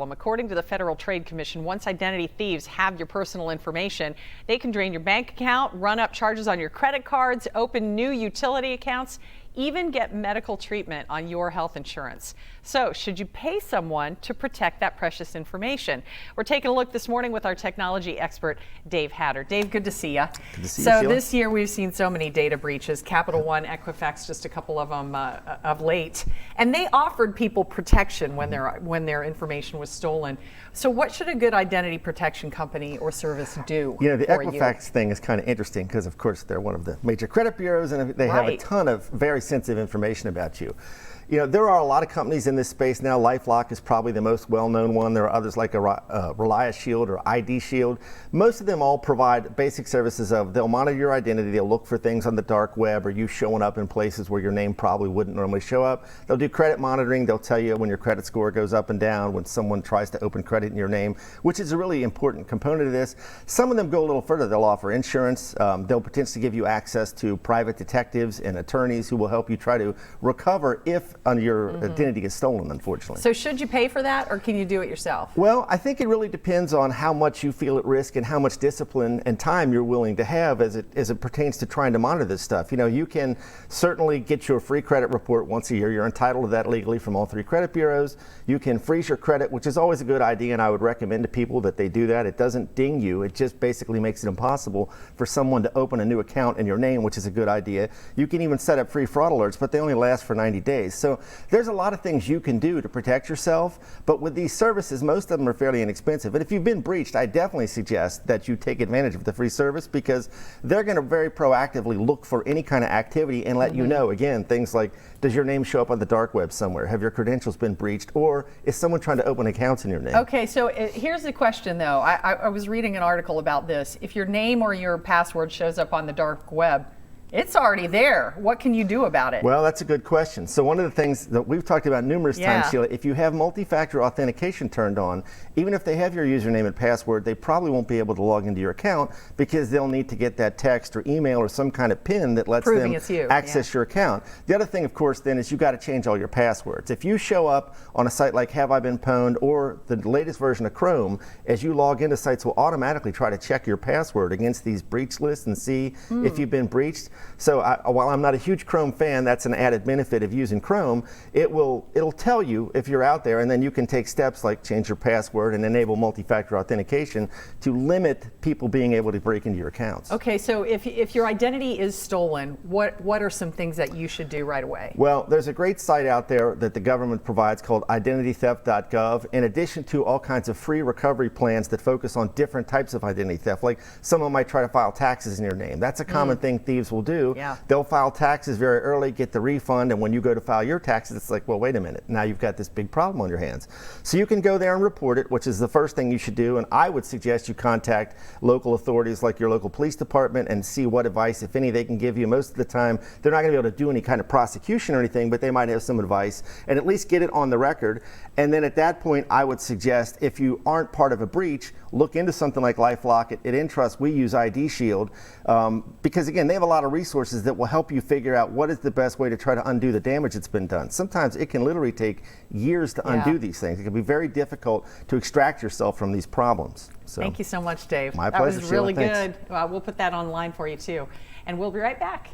problem. According to the Federal Trade Commission, once identity thieves have your personal information, they can drain your bank account, run up charges on your credit cards, open new utility accounts, even get medical treatment on your health insurance. So should you pay someone to protect that precious information? We're taking a look this morning with our technology expert, Dave Hatter. Dave, good to see you. Good to see you, So Sheila. this year we've seen so many data breaches, Capital One, Equifax, just a couple of them of late. And they offered people protection when their information was stolen. So what should a good identity protection company or service do? You know, the for Equifax thing is kind of interesting because, of course, they're one of the major credit bureaus and they have a ton of very sensitive information about you. You know, there are a lot of companies in this space now. LifeLock is probably the most well-known one. There are others like Relia Shield or ID Shield. Most of them all provide basic services of they'll monitor your identity, they'll look for things on the dark web or you showing up in places where your name probably wouldn't normally show up. They'll do credit monitoring. They'll tell you when your credit score goes up and down, when someone tries to open credit in your name, which is a really important component of this. Some of them go a little further. They'll offer insurance. They'll potentially give you access to private detectives and attorneys who will help you try to recover if your identity gets stolen, unfortunately. So should you pay for that, or can you do it yourself? Well, I think it really depends on how much you feel at risk and how much discipline and time you're willing to have as it pertains to trying to monitor this stuff. You know, you can certainly get your free credit report once a year. You're entitled to that legally from all 3 credit bureaus. You can freeze your credit, which is always a good idea, and I would recommend to people that they do that. It doesn't ding you. It just basically makes it impossible for someone to open a new account in your name, which is a good idea. You can even set up free fraud alerts, but they only last for 90 days. So there's a lot of things you can do to protect yourself, but with these services, most of them are fairly inexpensive. And if you've been breached, I definitely suggest that you take advantage of the free service because they're going to very proactively look for any kind of activity and let you know, again, things like, does your name show up on the dark web somewhere? Have your credentials been breached? Or is someone trying to open accounts in your name? Okay, so here's the question though. I was reading an article about this. If your name or your password shows up on the dark web, it's already there. What can you do about it? Well, that's a good question. So one of the things that we've talked about numerous times, Sheila, if you have multi-factor authentication turned on, even if they have your username and password, they probably won't be able to log into your account because they'll need to get that text or email or some kind of PIN that lets Proving them it's you. access your account. The other thing, of course, then is you got to change all your passwords. If you show up on a site like Have I Been Pwned or the latest version of Chrome, as you log into sites will automatically try to check your password against these breach lists and see if you've been breached. So while I'm not a huge Chrome fan, that's an added benefit of using Chrome. It'll tell you if you're out there, and then you can take steps like change your password and enable multi-factor authentication to limit people being able to break into your accounts. Okay, so if your identity is stolen, what are some things that you should do right away? Well, there's a great site out there that the government provides called identitytheft.gov, in addition to all kinds of free recovery plans that focus on different types of identity theft. Like someone might try to file taxes in your name. That's a common thing thieves will do. Yeah. They'll file taxes very early, get the refund, and when you go to file your taxes, it's like, well, wait a minute, now you've got this big problem on your hands. So you can go there and report it, which is the first thing you should do, and I would suggest you contact local authorities like your local police department and see what advice, if any, they can give you. Most of the time, they're not going to be able to do any kind of prosecution or anything, but they might have some advice, and at least get it on the record. And then at that point, I would suggest, if you aren't part of a breach, look into something like LifeLock. At Entrust, we use ID Shield because, again, they have a lot of resources that will help you figure out what is the best way to try to undo the damage that's been done. Sometimes it can literally take years to undo these things. It can be very difficult to extract yourself from these problems. So, thank you so much, Dave. My pleasure, That was really Sheila. good. We'll put that online for you too. And we'll be right back.